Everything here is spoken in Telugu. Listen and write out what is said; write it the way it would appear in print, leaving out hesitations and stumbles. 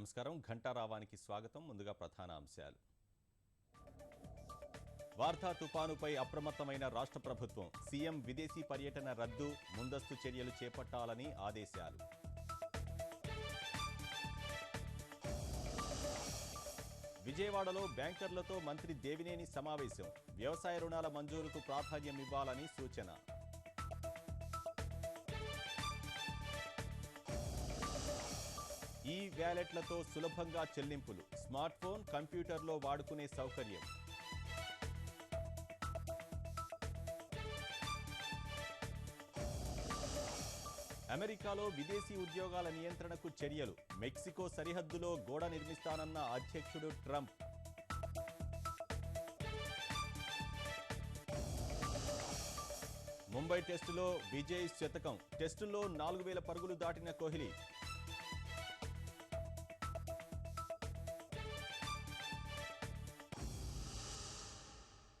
నమస్కారం. ఘంటారావానికి స్వాగతం. ముందుగా ప్రధాన అంశాలు. వార్తా తుపానుపై అప్రమత్తమైన రాష్ట్ర ప్రభుత్వం. సీఎం విదేశీ పర్యటన రద్దు, ముందస్తు చర్యలు చేపట్టాలని ఆదేశాలు. విజయవాడలో బ్యాంకర్లతో మంత్రి దేవినేని సమావేశం. వ్యవసాయ రుణాల మంజూరుకు ప్రాధాన్యం ఇవ్వాలని సూచన. ఈ వ్యాలెట్లతో సులభంగా చెల్లింపులు. స్మార్ట్ ఫోన్, కంప్యూటర్లో వాడుకునే సౌకర్యం. అమెరికాలో విదేశీ ఉద్యోగాల నియంత్రణకు చర్యలు. మెక్సికో సరిహద్దులో గోడ నిర్మిస్తానన్న అధ్యక్షుడు ట్రంప్. ముంబై టెస్టులో విజయ్ శతకం. టెస్టుల్లో 4000 పరుగులు దాటిన కోహ్లీ.